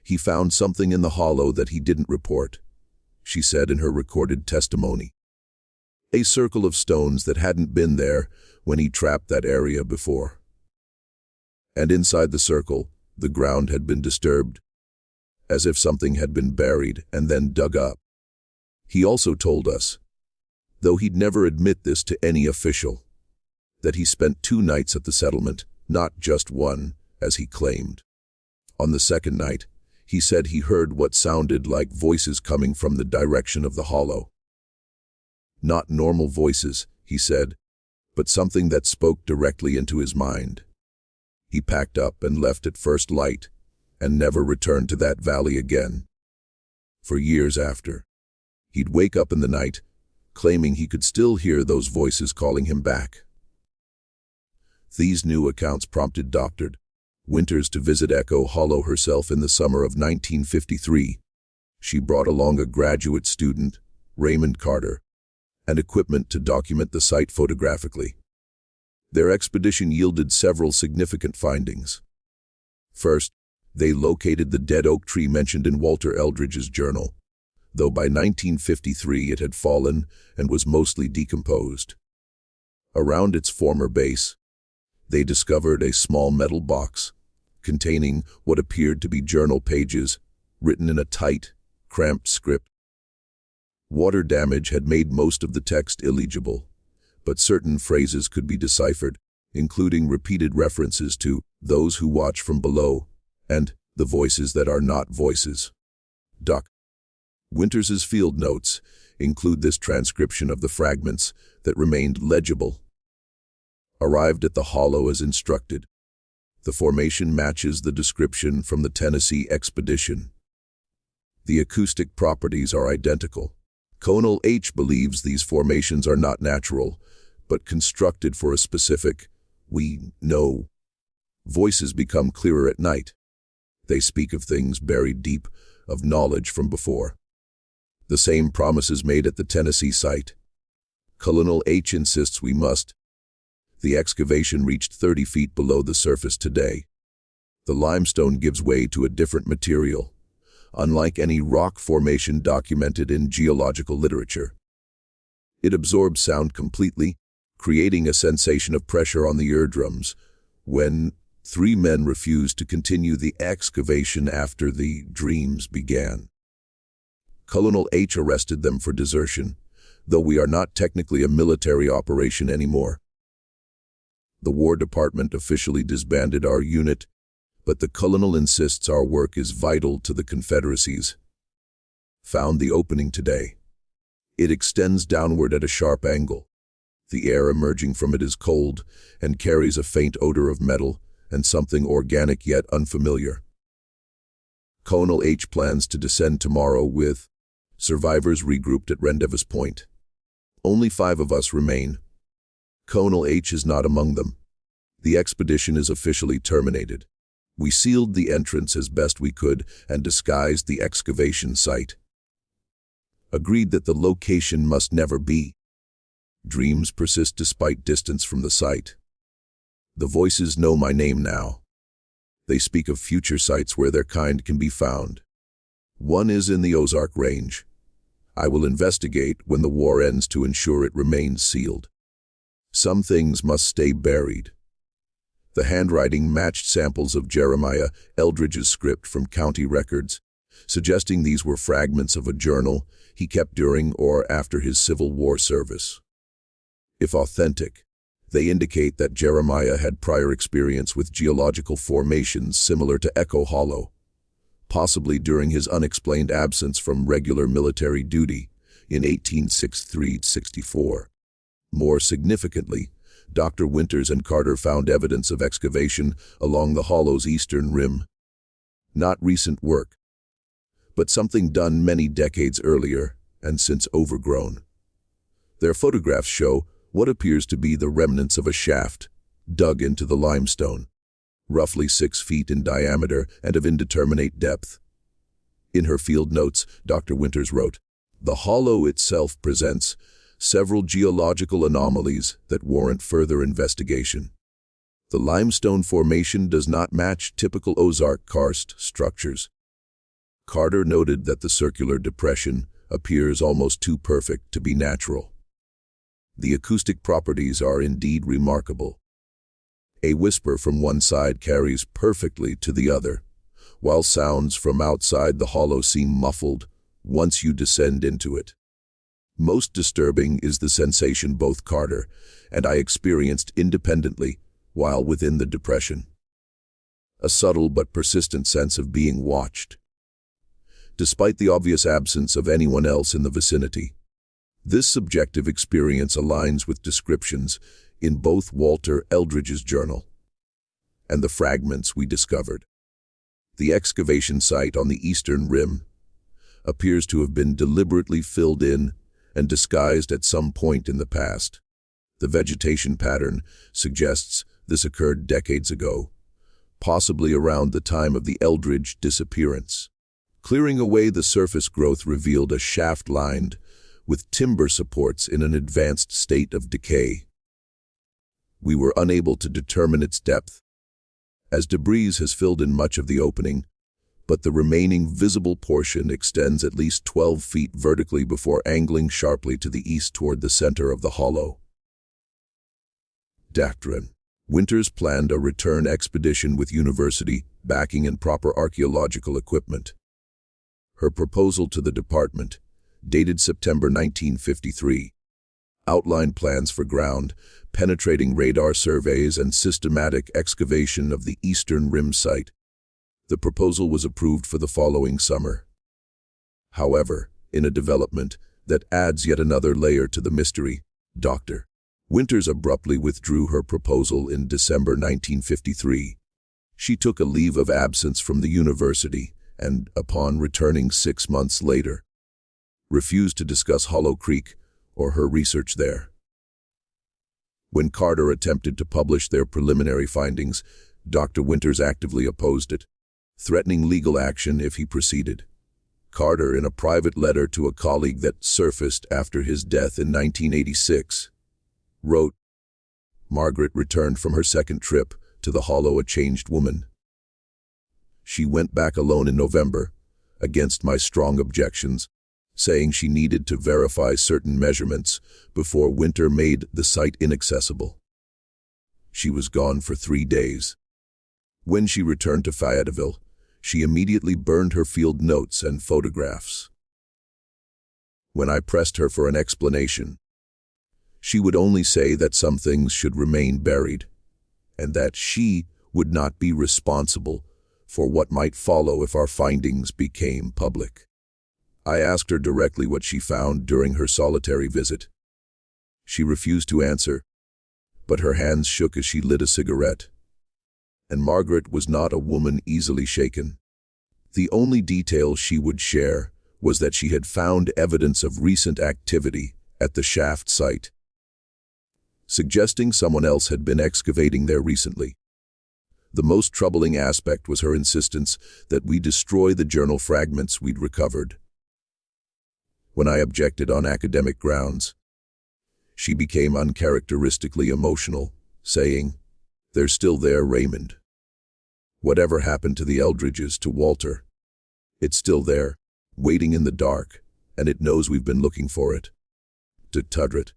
he found something in the hollow that he didn't report, she said in her recorded testimony. A circle of stones that hadn't been there when he trapped that area before. And inside the circle, the ground had been disturbed, as if something had been buried and then dug up. He also told us, though he'd never admit this to any official, that he spent 2 nights at the settlement, not just one, as he claimed. On the second night, he said he heard what sounded like voices coming from the direction of the hollow. Not normal voices, he said, but something that spoke directly into his mind. He packed up and left at first light, and never returned to that valley again. For years after, he'd wake up in the night, claiming he could still hear those voices calling him back. These new accounts prompted Dr. Winters to visit Echo Hollow herself in the summer of 1953. She brought along a graduate student, Raymond Carter, and equipment to document the site photographically. Their expedition yielded several significant findings. First, they located the dead oak tree mentioned in Walter Eldridge's journal, though by 1953 it had fallen and was mostly decomposed. Around its former base, they discovered a small metal box containing what appeared to be journal pages written in a tight, cramped script. Water damage had made most of the text illegible, but certain phrases could be deciphered, including repeated references to those who watch from below and the voices that are not voices. Dr. Winters's field notes include this transcription of the fragments that remained legible. Arrived at the hollow as instructed. The formation matches the description from the Tennessee expedition. The acoustic properties are identical. Colonel H believes these formations are not natural, but constructed for a specific, we know. Voices become clearer at night. They speak of things buried deep, of knowledge from before. The same promises made at the Tennessee site. Colonel H insists we must. The excavation reached 30 feet below the surface today. The limestone gives way to a different material, unlike any rock formation documented in geological literature. It absorbs sound completely, creating a sensation of pressure on the eardrums. When 3 men refused to continue the excavation after the dreams began, Colonel H arrested them for desertion, though we are not technically a military operation anymore. The War Department officially disbanded our unit, but the colonel insists our work is vital to the Confederacies. Found the opening today. It extends downward at a sharp angle. The air emerging from it is cold and carries a faint odor of metal and something organic yet unfamiliar. Colonel H plans to descend tomorrow with survivors regrouped at Rendezvous Point. Only 5 of us remain. Colonel H is not among them. The expedition is officially terminated. We sealed the entrance as best we could and disguised the excavation site. Agreed that the location must never be. Dreams persist despite distance from the site. The voices know my name now. They speak of future sites where their kind can be found. One is in the Ozark Range. I will investigate when the war ends to ensure it remains sealed. Some things must stay buried. The handwriting matched samples of Jeremiah Eldridge's script from county records, suggesting these were fragments of a journal he kept during or after his Civil War service. If authentic, they indicate that Jeremiah had prior experience with geological formations similar to Echo Hollow, possibly during his unexplained absence from regular military duty in 1863-64. More significantly, Dr. Winters and Carter found evidence of excavation along the hollow's eastern rim. Not recent work, but something done many decades earlier and since overgrown. Their photographs show what appears to be the remnants of a shaft dug into the limestone, roughly 6 feet in diameter and of indeterminate depth. In her field notes, Dr. Winters wrote, "The hollow itself presents several geological anomalies that warrant further investigation. The limestone formation does not match typical Ozark karst structures." Carter noted that the circular depression appears almost too perfect to be natural. The acoustic properties are indeed remarkable. A whisper from one side carries perfectly to the other, while sounds from outside the hollow seem muffled once you descend into it. Most disturbing is the sensation both Carter and I experienced independently while within the depression. A subtle but persistent sense of being watched. Despite the obvious absence of anyone else in the vicinity, this subjective experience aligns with descriptions in both Walter Eldridge's journal and the fragments we discovered. The excavation site on the eastern rim appears to have been deliberately filled in and disguised at some point in the past. The vegetation pattern suggests this occurred decades ago, possibly around the time of the Eldridge disappearance. Clearing away the surface growth revealed a shaft lined with timber supports in an advanced state of decay. We were unable to determine its depth, as debris has filled in much of the opening, but the remaining visible portion extends at least 12 feet vertically before angling sharply to the east toward the center of the hollow. Doctrine. Winters planned a return expedition with university backing and proper archaeological equipment. Her proposal to the department, dated September 1953, outlined plans for ground, penetrating radar surveys and systematic excavation of the eastern rim site. The proposal was approved for the following summer. However, in a development that adds yet another layer to the mystery, Dr. Winters abruptly withdrew her proposal in December 1953. She took a leave of absence from the university and, upon returning 6 months later, refused to discuss Hollow Creek or her research there. When Carter attempted to publish their preliminary findings, Dr. Winters actively opposed it, threatening legal action if he proceeded. Carter, in a private letter to a colleague that surfaced after his death in 1986, wrote, "Margaret returned from her second trip to the hollow a changed woman. She went back alone in November, against my strong objections, saying she needed to verify certain measurements before winter made the site inaccessible. She was gone for 3 days. When she returned to Fayetteville, she immediately burned her field notes and photographs. When I pressed her for an explanation, she would only say that some things should remain buried, and that she would not be responsible for what might follow if our findings became public. I asked her directly what she found during her solitary visit. She refused to answer, but her hands shook as she lit a cigarette. And Margaret was not a woman easily shaken. The only detail she would share was that she had found evidence of recent activity at the shaft site, suggesting someone else had been excavating there recently. The most troubling aspect was her insistence that we destroy the journal fragments we'd recovered. When I objected on academic grounds, she became uncharacteristically emotional, saying, "They're still there, Raymond. Whatever happened to the Eldridges, to Walter? It's still there, waiting in the dark, and it knows we've been looking for it." To Tudret.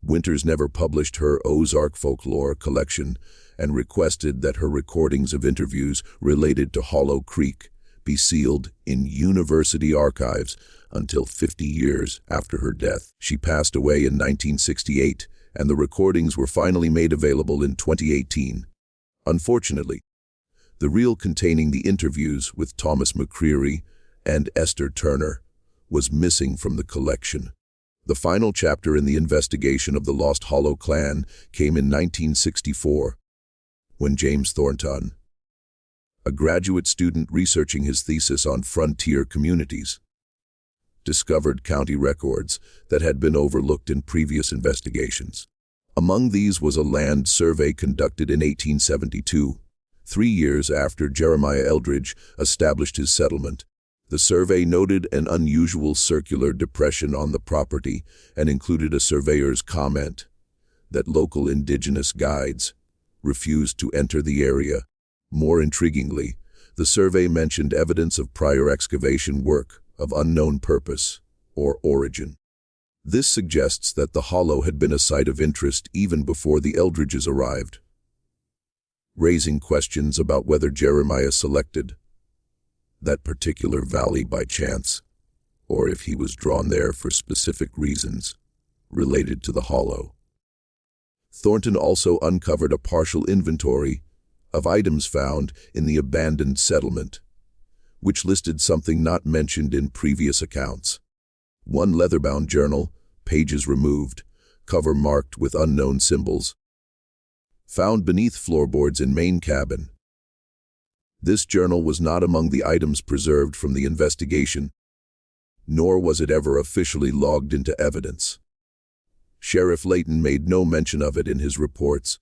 Winters never published her Ozark Folklore collection and requested that her recordings of interviews related to Hollow Creek be sealed in university archives until 50 years after her death. She passed away in 1968, and the recordings were finally made available in 2018. Unfortunately, the reel containing the interviews with Thomas McCreary and Esther Turner was missing from the collection. The final chapter in the investigation of the Lost Hollow clan came in 1964, when James Thornton, a graduate student researching his thesis on frontier communities, discovered county records that had been overlooked in previous investigations. Among these was a land survey conducted in 1872, 3 years after Jeremiah Eldridge established his settlement. The survey noted an unusual circular depression on the property and included a surveyor's comment that local indigenous guides refused to enter the area. More intriguingly, the survey mentioned evidence of prior excavation work of unknown purpose or origin. This suggests that the hollow had been a site of interest even before the Eldridges arrived, raising questions about whether Jeremiah selected that particular valley by chance, or if he was drawn there for specific reasons related to the hollow. Thornton also uncovered a partial inventory of items found in the abandoned settlement, which listed something not mentioned in previous accounts. One leather-bound journal, pages removed, cover marked with unknown symbols, found beneath floorboards in main cabin. This journal was not among the items preserved from the investigation, nor was it ever officially logged into evidence. Sheriff Layton made no mention of it in his reports,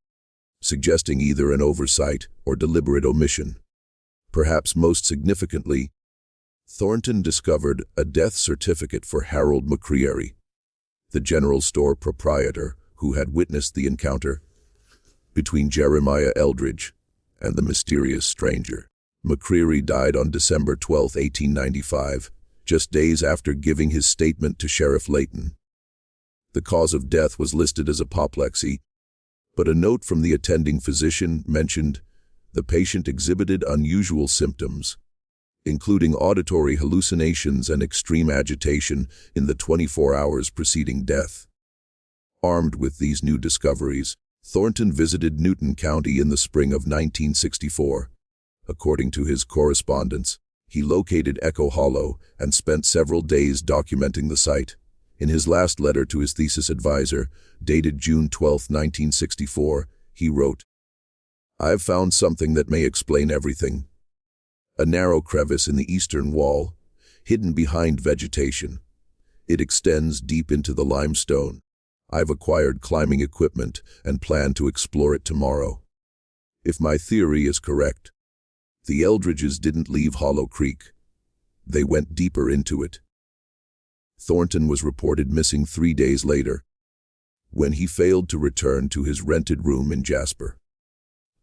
suggesting either an oversight or deliberate omission. Perhaps most significantly, Thornton discovered a death certificate for Harold McCreary, the general store proprietor who had witnessed the encounter between Jeremiah Eldridge and the mysterious stranger. McCreary died on December 12, 1895, just days after giving his statement to Sheriff Layton. The cause of death was listed as apoplexy, but a note from the attending physician mentioned the patient exhibited unusual symptoms, including auditory hallucinations and extreme agitation in the 24 hours preceding death. Armed with these new discoveries, Thornton visited Newton County in the spring of 1964. According to his correspondence, he located Echo Hollow and spent several days documenting the site. In his last letter to his thesis advisor, dated June 12, 1964, he wrote, "I've found something that may explain everything. A narrow crevice in the eastern wall, hidden behind vegetation. It extends deep into the limestone. I've acquired climbing equipment and plan to explore it tomorrow. If my theory is correct, the Eldridges didn't leave Hollow Creek. They went deeper into it." Thornton was reported missing 3 days later, when he failed to return to his rented room in Jasper.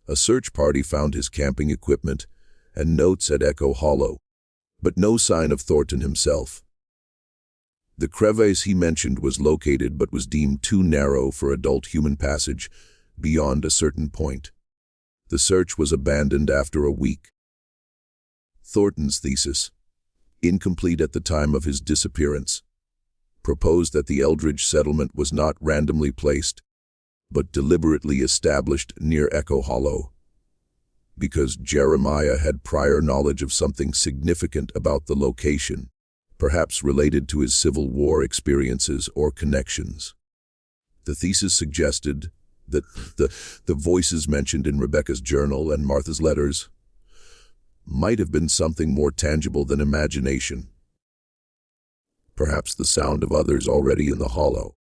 A search party found his camping equipment and notes at Echo Hollow, but no sign of Thornton himself. The crevasse he mentioned was located but was deemed too narrow for adult human passage beyond a certain point. The search was abandoned after a week. Thornton's thesis, incomplete at the time of his disappearance, proposed that the Eldridge settlement was not randomly placed, but deliberately established near Echo Hollow, because Jeremiah had prior knowledge of something significant about the location, perhaps related to his Civil War experiences or connections. The thesis suggested that the voices mentioned in Rebecca's journal and Martha's letters might have been something more tangible than imagination. Perhaps the sound of others already in the hollow.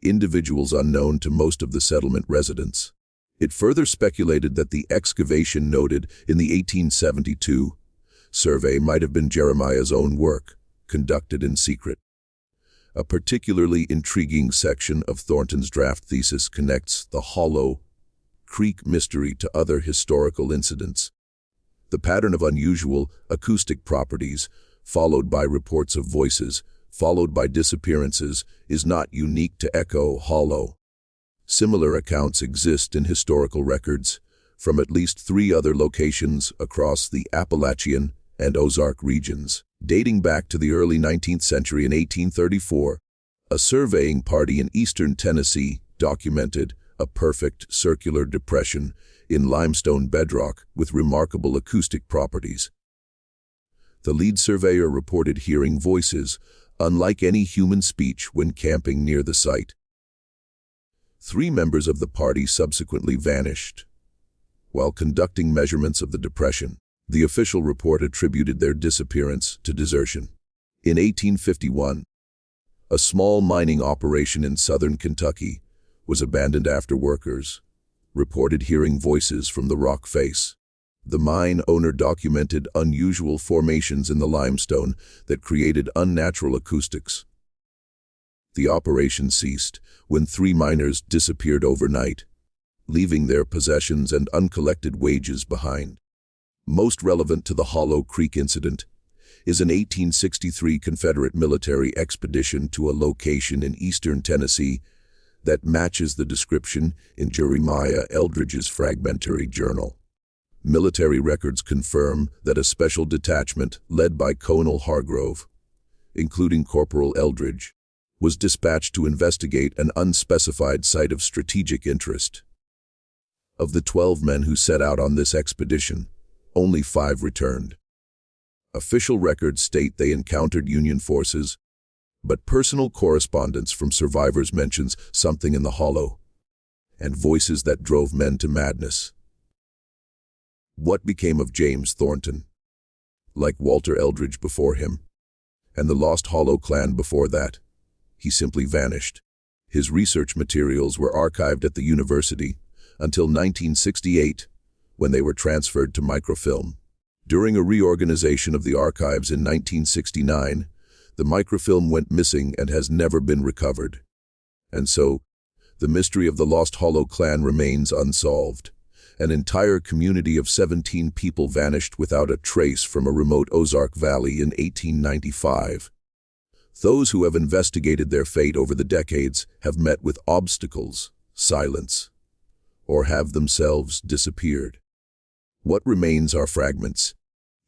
Individuals unknown to most of the settlement residents. It further speculated that the excavation noted in the 1872 survey might have been Jeremiah's own work, conducted in secret. A particularly intriguing section of Thornton's draft thesis connects the Hollow Creek mystery to other historical incidents. The pattern of unusual acoustic properties, followed by reports of voices, followed by disappearances, is not unique to Echo Hollow. Similar accounts exist in historical records from at least 3 other locations across the Appalachian and Ozark regions. Dating back to the early 19th century in 1834, a surveying party in eastern Tennessee documented a perfect circular depression in limestone bedrock with remarkable acoustic properties. The lead surveyor reported hearing voices, unlike any human speech, when camping near the site. 3 members of the party subsequently vanished. While conducting measurements of the depression, the official report attributed their disappearance to desertion. In 1851, a small mining operation in southern Kentucky was abandoned after workers reported hearing voices from the rock face. The mine owner documented unusual formations in the limestone that created unnatural acoustics. The operation ceased when 3 miners disappeared overnight, leaving their possessions and uncollected wages behind. Most relevant to the Hollow Creek incident is an 1863 Confederate military expedition to a location in eastern Tennessee that matches the description in Jeremiah Eldridge's fragmentary journal. Military records confirm that a special detachment led by Colonel Hargrove, including Corporal Eldridge, was dispatched to investigate an unspecified site of strategic interest. Of the 12 men who set out on this expedition, only 5 returned. Official records state they encountered Union forces, but personal correspondence from survivors mentions something in the hollow, and voices that drove men to madness. What became of James Thornton? Like Walter Eldridge before him, and the Lost Hollow clan before that, he simply vanished. His research materials were archived at the university until 1968, when they were transferred to microfilm. During a reorganization of the archives in 1969, the microfilm went missing and has never been recovered. And so, the mystery of the Lost Hollow clan remains unsolved. An entire community of 17 people vanished without a trace from a remote Ozark Valley in 1895. Those who have investigated their fate over the decades have met with obstacles, silence, or have themselves disappeared. What remains are fragments,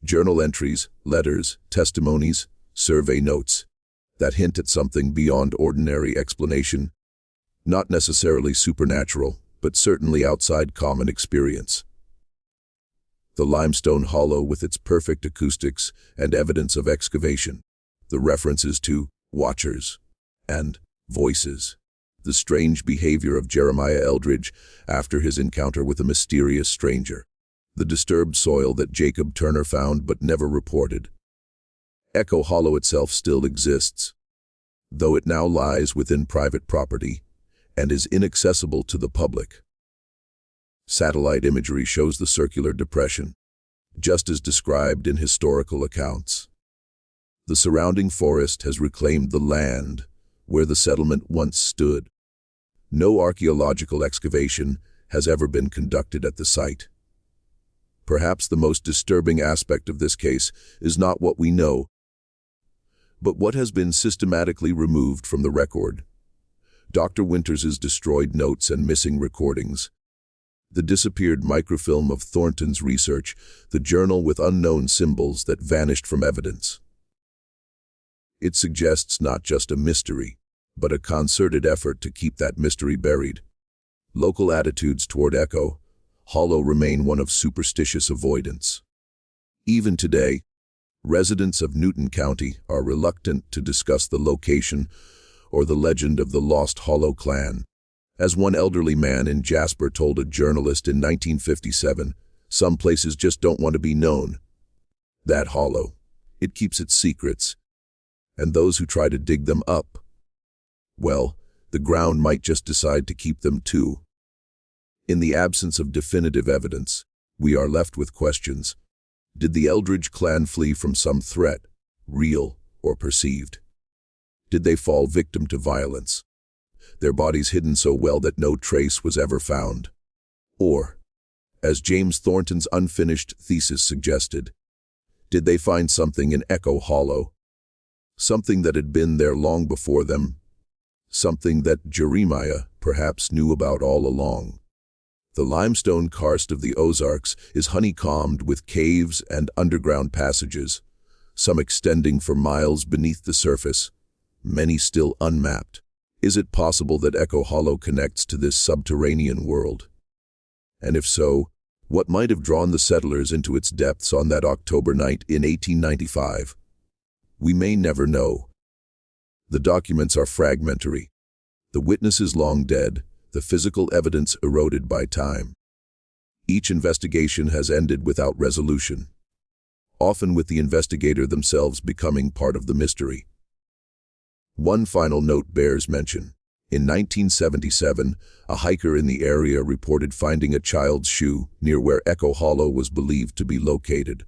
journal entries, letters, testimonies, survey notes that hint at something beyond ordinary explanation, not necessarily supernatural, but certainly outside common experience. The limestone hollow with its perfect acoustics and evidence of excavation, the references to watchers and voices, the strange behavior of Jeremiah Eldridge after his encounter with a mysterious stranger, the disturbed soil that Jacob Turner found but never reported. Echo Hollow itself still exists, though it now lies within private property and is inaccessible to the public. Satellite imagery shows the circular depression, just as described in historical accounts. The surrounding forest has reclaimed the land where the settlement once stood. No archaeological excavation has ever been conducted at the site. Perhaps the most disturbing aspect of this case is not what we know, but what has been systematically removed from the record. Dr. Winters's destroyed notes and missing recordings, the disappeared microfilm of Thornton's research, the journal with unknown symbols that vanished from evidence. It suggests not just a mystery, but a concerted effort to keep that mystery buried. Local attitudes toward Echo Hollow remain one of superstitious avoidance. Even today, residents of Newton County are reluctant to discuss the location or the legend of the Lost Hollow clan. As one elderly man in Jasper told a journalist in 1957, some places just don't want to be known. That hollow, it keeps its secrets, and those who try to dig them up, well, the ground might just decide to keep them too. In the absence of definitive evidence, we are left with questions. Did the Eldridge clan flee from some threat, real or perceived? Did they fall victim to violence, their bodies hidden so well that no trace was ever found? Or, as James Thornton's unfinished thesis suggested, did they find something in Echo Hollow? Something that had been there long before them? Something that Jeremiah perhaps knew about all along? The limestone karst of the Ozarks is honeycombed with caves and underground passages, some extending for miles beneath the surface, many still unmapped. Is it possible that Echo Hollow connects to this subterranean world? And if so, what might have drawn the settlers into its depths on that October night in 1895? We may never know. The documents are fragmentary, the witnesses long dead, the physical evidence eroded by time. Each investigation has ended without resolution, often with the investigator themselves becoming part of the mystery. One final note bears mention. In 1977, a hiker in the area reported finding a child's shoe near where Echo Hollow was believed to be located.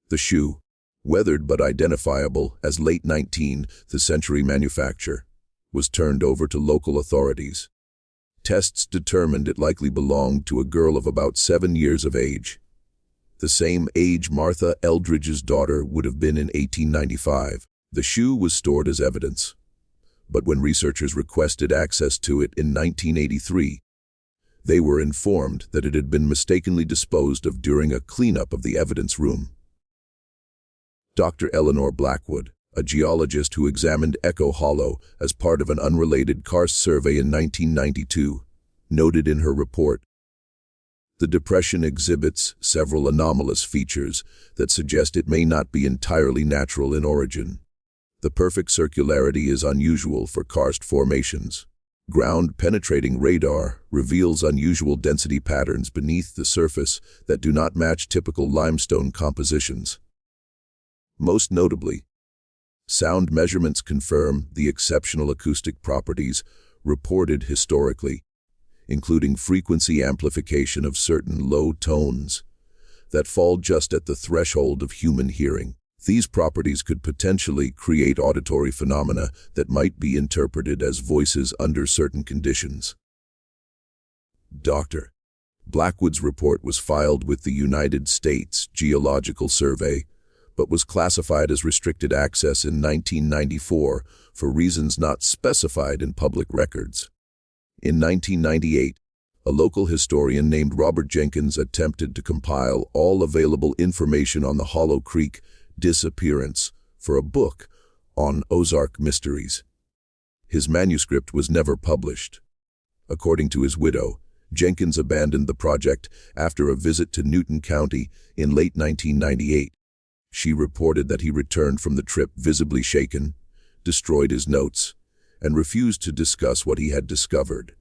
The shoe, weathered but identifiable as late 19th century manufacture, was turned over to local authorities. Tests determined it likely belonged to a girl of about 7 years of age, the same age Martha Eldridge's daughter would have been in 1895. The shoe was stored as evidence, but when researchers requested access to it in 1983, they were informed that it had been mistakenly disposed of during a cleanup of the evidence room. Dr. Eleanor Blackwood, a geologist who examined Echo Hollow as part of an unrelated karst survey in 1992, noted in her report, "The depression exhibits several anomalous features that suggest it may not be entirely natural in origin. The perfect circularity is unusual for karst formations. Ground-penetrating radar reveals unusual density patterns beneath the surface that do not match typical limestone compositions. Most notably, sound measurements confirm the exceptional acoustic properties reported historically, including frequency amplification of certain low tones that fall just at the threshold of human hearing. These properties could potentially create auditory phenomena that might be interpreted as voices under certain conditions." Dr. Blackwood's report was filed with the United States Geological Survey, but was classified as restricted access in 1994 for reasons not specified in public records. In 1998, a local historian named Robert Jenkins attempted to compile all available information on the Hollow Creek disappearance for a book on Ozark mysteries. His manuscript was never published. According to his widow, Jenkins abandoned the project after a visit to Newton County in late 1998. She reported that he returned from the trip visibly shaken, destroyed his notes, and refused to discuss what he had discovered.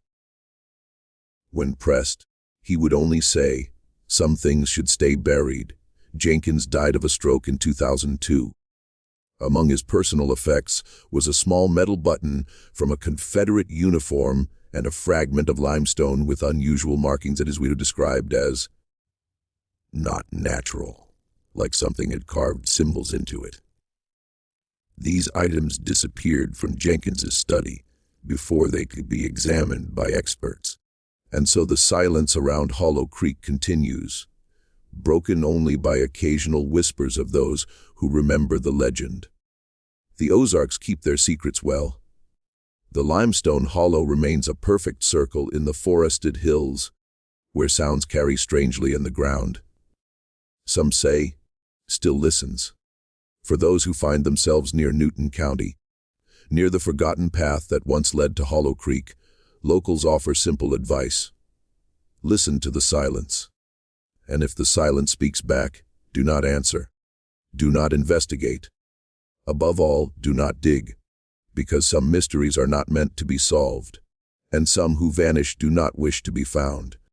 When pressed, he would only say, "Some things should stay buried." Jenkins died of a stroke in 2002. Among his personal effects was a small metal button from a Confederate uniform and a fragment of limestone with unusual markings that his widow described as not natural, like something had carved symbols into it. These items disappeared from Jenkins's study before they could be examined by experts, and so the silence around Hollow Creek continues. broken only by occasional whispers of those who remember the legend. The Ozarks keep their secrets well. The limestone hollow remains a perfect circle in the forested hills, where sounds carry strangely in the ground. Some say, still listens. For those who find themselves near Newton County, near the forgotten path that once led to Hollow Creek, locals offer simple advice. Listen to the silence. And if the silence speaks back, do not answer. Do not investigate. Above all, do not dig, because some mysteries are not meant to be solved, and some who vanish do not wish to be found.